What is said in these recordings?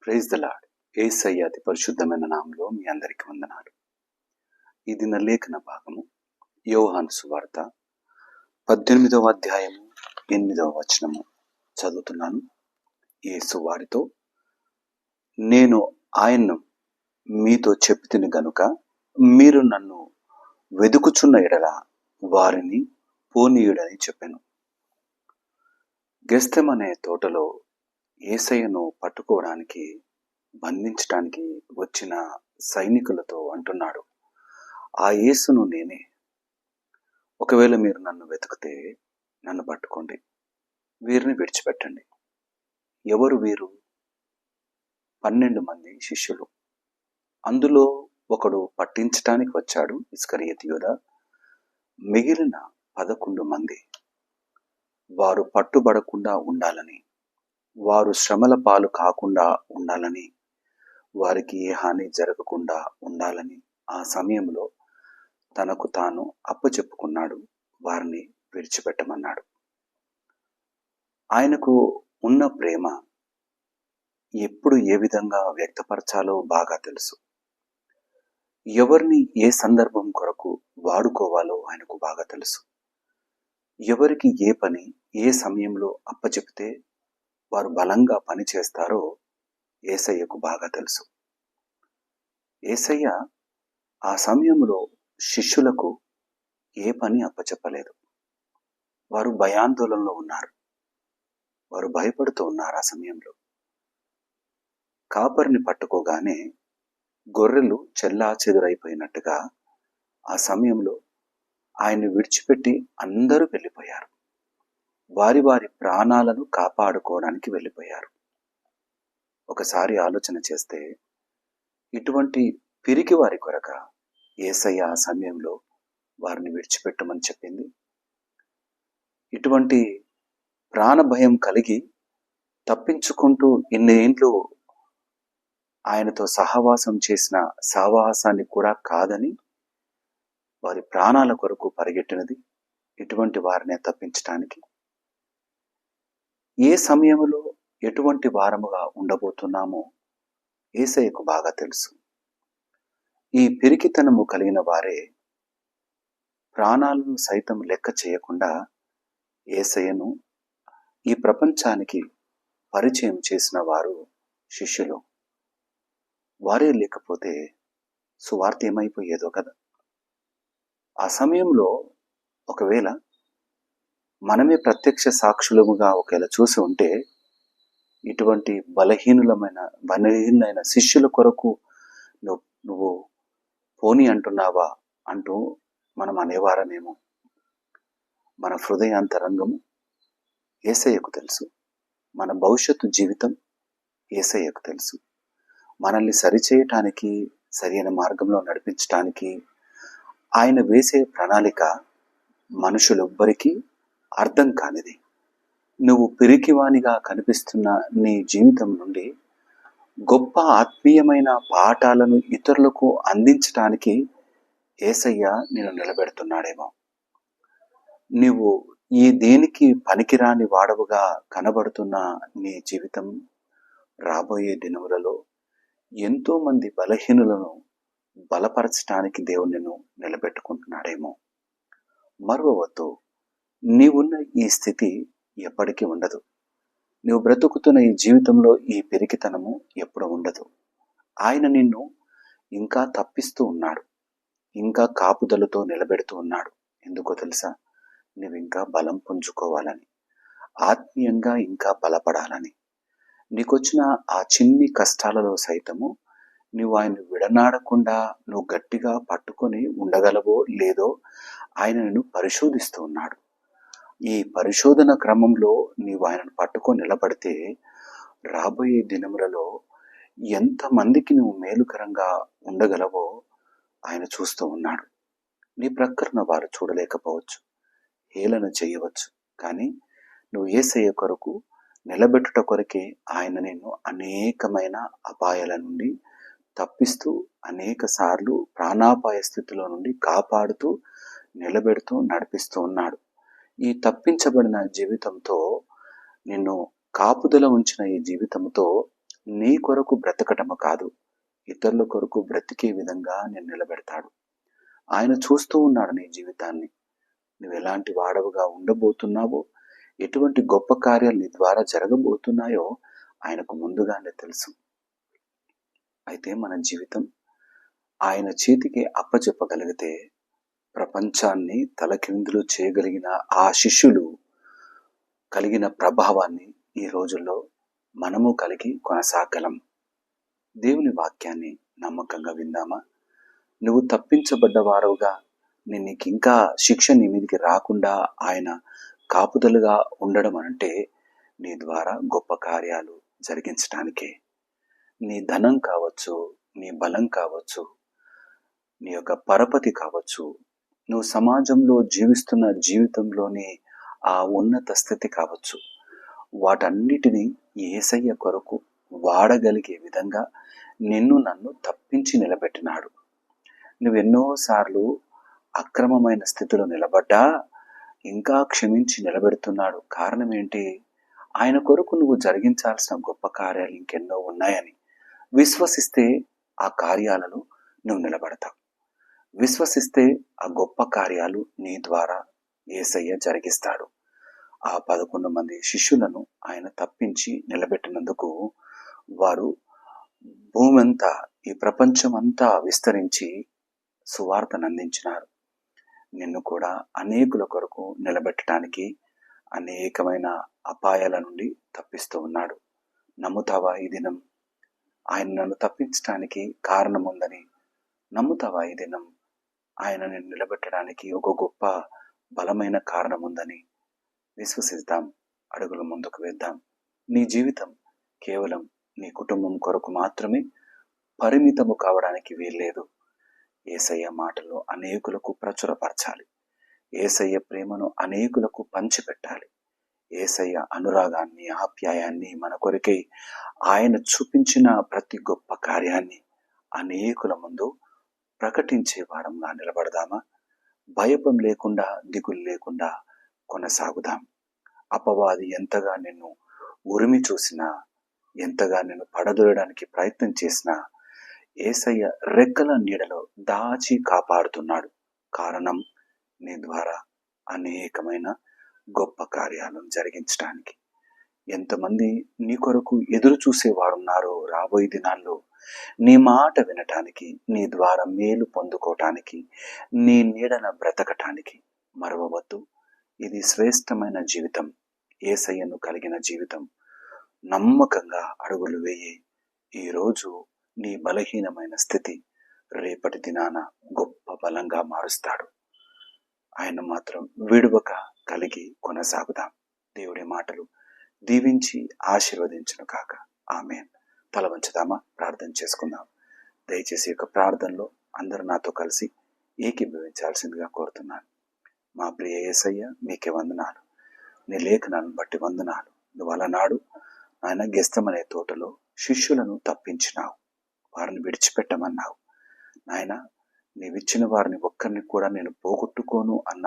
Praise the lord. యేసయ్య అతి పరిశుద్ధమైన నామములో మీ అందరికీ వందనాలు. ఈ దిన లేఖన భాగము యోహాను సువార్త 18వ అధ్యాయము 8వ వచనము చదువుతున్నాను. యేసు వారితో, నేను ఆయన్ను మీతో చెప్తిని గనుక మీరు నన్ను వెదుకుచున్న ఎడల వారిని పోనీయుడని చెప్పాను. గెత్సేమనే తోటలో యేసయ్యను పట్టుకోవడానికి బంధించడానికి వచ్చిన సైనికులతో అంటున్నాడు, ఆ యేసును నేనే. ఒకవేళ మీరు నన్ను వెతికితే నన్ను పట్టుకోండి, వీరిని విడిచిపెట్టండి. ఎవరు వీరు? 12 మంది శిష్యులు. అందులో ఒకడు పట్టించటానికి వచ్చాడు, ఇస్కరియోతు యూదా. మిగిలిన 11 మంది వారు పట్టుబడకుండా ఉండాలని, వారు శ్రమల పాలు కాకుండా ఉండాలని, వారికి ఏ హాని జరగకుండా ఉండాలని ఆ సమయంలో తనకు తాను అప్పచెప్పుకున్నాడు. వారిని విడిచిపెట్టమన్నాడు. ఆయనకు ఉన్న ప్రేమ ఎప్పుడు ఏ విధంగా వ్యక్తపరచాలో బాగా తెలుసు. ఎవరిని ఏ సందర్భం కొరకు వాడుకోవాలో ఆయనకు బాగా తెలుసు. ఎవరికి ఏ పని ఏ సమయంలో అప్పచెప్తే వారు బలంగా పని చేస్తారో యేసయ్యకు బాగా తెలుసు. యేసయ్య ఆ సమయంలో శిష్యులకు ఏ పని అప్పచెప్పలేదు. వారు భయాందోళనలో ఉన్నారు. వారు భయపడుతూ ఉన్నారు. ఆ సమయంలో కాపరిని పట్టుకోగానే గొర్రెలు చెల్లాచెదురైపోయినట్టుగా ఆ సమయంలో ఆయన్ని విడిచిపెట్టి అందరూ వెళ్ళిపోయారు. వారి వారి ప్రాణాలను కాపాడుకోవడానికి వెళ్ళిపోయారు. ఒకసారి ఆలోచన చేస్తే, ఇటువంటి పిరికి వారి కొరక యేసయ్య ఆ సమయంలో వారిని విడిచిపెట్టమని చెప్పింది. ఇటువంటి ప్రాణభయం కలిగి తప్పించుకుంటూ ఇన్నేండ్లు ఆయనతో సహవాసం చేసిన సావాసాన్ని కూడా కాదని వారి ప్రాణాల కొరకు పరిగెట్టినది ఇటువంటి వారినే తప్పించటానికి. ఏ సమయంలో ఎటువంటి వారముగా ఉండబోతున్నామో యేసయ్యకు బాగా తెలుసు. ఈ పిరికితనము కలిగిన వారే ప్రాణాలను సైతం లెక్క చేయకుండా యేసయ్యను ఈ ప్రపంచానికి పరిచయం చేసిన వారు శిష్యులు. వారే లేకపోతే సువార్త ఏమైపోయేదో కదా. ఆ సమయంలో ఒకవేళ మనమే ప్రత్యక్ష సాక్షులముగా ఒకవేళ చూసి ఉంటే, ఇటువంటి బలహీనమైన శిష్యుల కొరకు నువ్వు పోనీ అంటున్నావా అంటూ మనం అనేవారమేమో. మన హృదయాంతరంగము యేసయ్యకు తెలుసు. మన భవిష్యత్తు జీవితం యేసయ్యకు తెలుసు. మనల్ని సరిచేయటానికి, సరైన మార్గంలో నడిపించటానికి ఆయన వేసే ప్రణాళిక మనుషులెవ్వరికీ అర్థం కానిది. నువ్వు పిరికివానిగా కనిపిస్తున్న నీ జీవితం నుండి గొప్ప ఆత్మీయమైన పాఠాలను ఇతరులకు అందించటానికి యేసయ్య నిన్ను నిలబెడుతున్నాడేమో. నువ్వు ఈ దేనికి పనికిరాని వాడవుగా కనబడుతున్న నీ జీవితం రాబోయే దినములలో ఎంతో మంది బలహీనులను బలపరచటానికి దేవుడు నిన్ను నిలబెట్టుకుంటున్నాడేమో. మరువవద్దు, నీవున్న ఈ స్థితి ఎప్పటికీ ఉండదు. నువ్వు బ్రతుకుతున్న ఈ జీవితంలో ఈ పిరికితనము ఎప్పుడు ఉండదు. ఆయన నిన్ను ఇంకా తప్పిస్తూ ఉన్నాడు, ఇంకా కాపుదలతో నిలబెడుతూ ఉన్నాడు. ఎందుకో తెలుసా? నువ్వు ఇంకా బలం పుంజుకోవాలని, ఆత్మీయంగా ఇంకా బలపడాలని. నీకొచ్చిన ఆ చిన్ని కష్టాలలో సైతము నువ్వు ఆయన విడనాడకుండా నువ్వు గట్టిగా పట్టుకొని ఉండగలవో లేదో ఆయన నిన్ను పరిశోధిస్తూ ఉన్నాడు. ఈ పరిశోధన క్రమంలో నీవు ఆయనను పట్టుకొని నిలబడితే రాబోయే దినములలో ఎంతమందికి నువ్వు మేలుకరంగా ఉండగలవో ఆయన చూస్తూ ఉన్నాడు. నీ ప్రక్కన వారు చూడలేకపోవచ్చు, హేళన చేయవచ్చు, కానీ నువ్వు యేసయ్య కొరకు నిలబెట్టుట కొరకే ఆయన నిన్ను అనేకమైన అపాయాల నుండి తప్పిస్తూ, అనేక సార్లు ప్రాణాపాయ స్థితిలో నుండి కాపాడుతూ, నిలబెడుతూ, నడిపిస్తూ ఉన్నాడు. ఈ తప్పించబడిన జీవితంతో, నిన్ను కాపుదల ఉంచిన ఈ జీవితంతో నీ కొరకు బ్రతకటము కాదు, ఇతరుల కొరకు బ్రతికే విధంగా నేను నిలబెడతాడు. ఆయన చూస్తూ ఉన్నాడు నీ జీవితాన్ని. నువ్వు ఎలాంటి వాడవుగా ఉండబోతున్నావో, ఎటువంటి గొప్ప కార్యాలు నీ ద్వారా జరగబోతున్నాయో ఆయనకు ముందుగానే తెలుసు. అయితే మన జీవితం ఆయన చేతికి అప్పచెప్పగలిగితే ప్రపంచాన్ని తలకిందులు చేయగలిగిన ఆ శిష్యులు కలిగిన ప్రభావాన్ని ఈ రోజుల్లో మనము కలిగి కొనసాగలం. దేవుని వాక్యాన్ని నమ్మకంగా విందామా? నువ్వు తప్పించబడ్డ వారవుగా నీకింకా శిక్ష నీ మీదికి రాకుండా ఆయన కాపుదలుగా ఉండడం అంటే నీ ద్వారా గొప్ప కార్యాలు జరిగించటానికే. నీ ధనం కావచ్చు, నీ బలం కావచ్చు, నీ యొక్క పరపతి కావచ్చు, నువ్వు సమాజంలో జీవిస్తున్న జీవితంలోని ఆ ఉన్నత స్థితి కావచ్చు, వాటన్నిటినీ యేసయ్య కొరకు వాడగలిగే విధంగా నిన్ను నన్ను తప్పించి నిలబెట్టినాడు. నువ్వెన్నోసార్లు అక్రమమైన స్థితిలో నిలబడ్డా ఇంకా క్షమించి నిలబెడుతున్నాడు. కారణం ఏంటి? ఆయన కొరకు నువ్వు జరిగించాల్సిన గొప్ప కార్యాలు ఇంకెన్నో ఉన్నాయని విశ్వసిస్తే ఆ కార్యాలను నువ్వు నిలబడతావు. విశ్వసిస్తే ఆ గొప్ప కార్యాలు నీ ద్వారా యేసయ్య జరిగిస్తాడు. ఆ 11 మంది శిష్యులను ఆయన తప్పించి నిలబెట్టినందుకు వారు భూమంతా, ఈ ప్రపంచమంతా విస్తరించి సువార్తను అందించినారు. నిన్ను కూడా అనేకుల కొరకు నిలబెట్టడానికి అనేకమైన అపాయాల నుండి తప్పిస్తూ ఉన్నాడు. నమ్ముతావా ఈ దినం? ఆయన నన్ను తప్పించడానికి కారణం ఉందని నమ్ముతావా ఈ దినం? ఆయన నిన్ను నిలబెట్టడానికి ఒక గొప్ప బలమైన కారణం ఉందని విశ్వసిద్దాం. అడుగులు ముందుకు వేద్దాం. నీ జీవితం కేవలం నీ కుటుంబం కొరకు మాత్రమే పరిమితము కావడానికి వీల్లేదు. యేసయ్య మాటలు అనేకులకు ప్రచురపరచాలి. యేసయ్య ప్రేమను అనేకులకు పంచిపెట్టాలి. యేసయ్య అనురాగాన్ని, ఆప్యాయాన్ని, మన కొరకై ఆయన చూపించిన ప్రతి గొప్ప కార్యాన్ని అనేకుల ముందు ప్రకటించే వారంగా నిలబడదామా? భయపం లేకుండా, దిగులు లేకుండా కొనసాగుదాం. అపవాది ఎంతగా నిన్ను ఉరిమి చూసినా, ఎంతగా నిన్ను పడదోయడానికి ప్రయత్నం చేసినా యేసయ్య రెక్కల నీడలో దాచి కాపాడుతున్నాడు. కారణం నీ ద్వారా అనేకమైన గొప్ప కార్యాలను జరిగించడానికి. ఎంతమంది నీ కొరకు ఎదురు చూసేవారున్నారో రాబోయే దినాల్లో నీ మాట వినటానికి, నీ ద్వారా మేలు పొందుకోవటానికి, నీ నీడన బ్రతకటానికి. మరవవద్దు, ఇది శ్రేష్టమైన జీవితం, యేసయ్యను కలిగిన జీవితం. నమ్మకంగా అడుగులు వేయి. ఈరోజు నీ బలహీనమైన స్థితి రేపటి దినాన గొప్ప బలంగా మారుస్తాడు. ఆయన మాత్రం విడువక కలిగి కొనసాగుదాం. దేవుడి మాటలు దీవించి ఆశీర్వదించును కాక. ఆమేన్. తల వంచుదామా? ప్రార్థన చేసుకుందాం. దయచేసి యొక్క ప్రార్థనలో అందరూ నాతో కలిసి ఏకీభవించాల్సిందిగా కోరుతున్నాను. మా ప్రియ యేసయ్య, మీకే వందనాలు. నీ లేఖనాలను బట్టి వందనాలు. నువ్వు అలనాడు ఆయన గెస్తమనే తోటలో శిష్యులను తప్పించినావు, వారిని విడిచిపెట్టమన్నావు. నాయన, నీవిచ్చిన వారిని ఒక్కరిని కూడా నేను పోగొట్టుకోను అన్న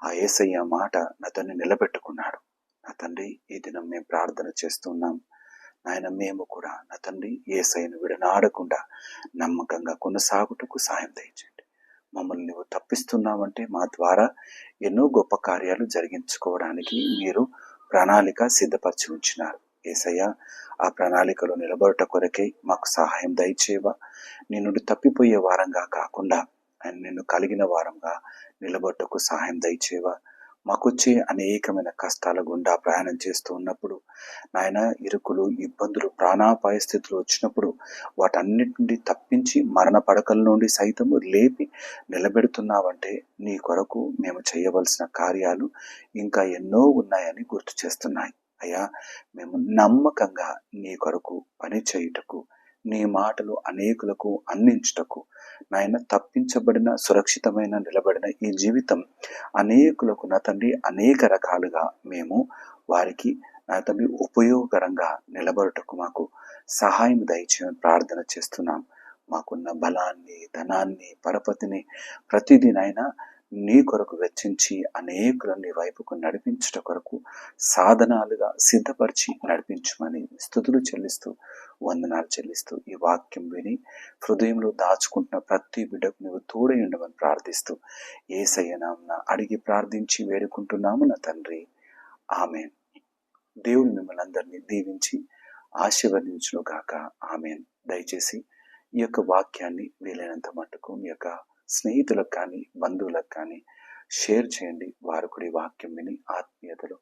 ఆ యేసయ్య మాట నా తండ్రి నిలబెట్టుకున్నాడు. నా తండ్రి, ఈ దినం మేము ప్రార్థన చేస్తున్నాం. నాయన, మేము కూడా నా తండ్రి యేసయ్యను విడనాడకుండా నమ్మకంగా కొనసాగుటకు సాయం దయచేయండి. మమ్మల్ని నువ్వు తప్పిస్తున్నావంటే మా ద్వారా ఎన్నో గొప్ప కార్యాలు జరిగించుకోవడానికి మీరు ప్రణాళిక సిద్ధపరిచి ఉంచినారు. యేసయ్య, ఆ ప్రణాళికలో నిలబడట కొరకై మాకు సహాయం దయచేవా. నీ నుండి తప్పిపోయే వారంగా కాకుండా ఆయన నిన్ను కలిగిన వారంగా నిలబడటకు సహాయం దయచేవా. మాకొచ్చే అనేకమైన కష్టాల గుండా ప్రయాణం చేస్తూ ఉన్నప్పుడు నాయన, ఇరుకులు, ఇబ్బందులు, ప్రాణాపాయ స్థితులు వచ్చినప్పుడు వాటన్నిటి నుండి తప్పించి మరణ పడకల నుండి సైతము లేపి నిలబెడుతున్నావంటే నీ కొరకు మేము చేయవలసిన కార్యాలు ఇంకా ఎన్నో ఉన్నాయని గుర్తు చేస్తున్నాయి. అయ్యా, మేము నమ్మకంగా నీ కొరకు పని చేయుటకు, నీ మాటలు అనేకులకు అందించుటకు, నాయన, తప్పించబడిన సురక్షితమైన నిలబడిన ఈ జీవితం అనేకులకు నా తండ్రి అనేక రకాలుగా మేము వారికి నా తండ్రి ఉపయోగకరంగా నిలబడుటకు మాకు సహాయం దయచేయని ప్రార్థన చేస్తున్నాం. మాకున్న బలాన్ని, ధనాన్ని, పరపతిని ప్రతిదీనైనా నీ కొరకు వెచ్చించి అనేకులను నీ వైపుకు నడిపించుట కొరకు సాధనాలుగా సిద్ధపరిచి నడిపించమని స్తుతులు చెల్లిస్తూ వందనాలు చెల్లిస్తూ ఈ వాక్యం విని హృదయంలో దాచుకుంటున్న ప్రతి బిడ్డకు నువ్వు తోడై ఉండమని ప్రార్థిస్తూ యేసయ్య నామమున అడిగి ప్రార్థించి వేడుకుంటున్నాము నా తండ్రి, ఆమేన్. దేవుడు మిమ్మల్ని అందరినీ దీవించి ఆశీర్వదించును గాక, ఆమేన్. దయచేసి ఈ యొక్క వాక్యాన్ని వీలైనంత మట్టుకు మీ యొక్క స్నేహితులకు కానీ బంధువులకు కానీ షేర్ చేయండి. వారు కూడా ఈ వాక్యం విని ఆత్మీయతలో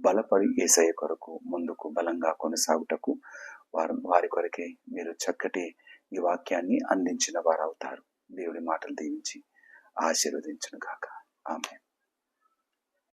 బలపడి యేసయ్య కొరకు ముందుకు బలంగా కొనసాగుటకు వారి కొరకే మీరు చక్కటి ఈ వాక్యాన్ని అందించిన వారు అవుతారు. దేవుడి మాటలు దీవించి ఆశీర్వదించును గాక, ఆమేన్.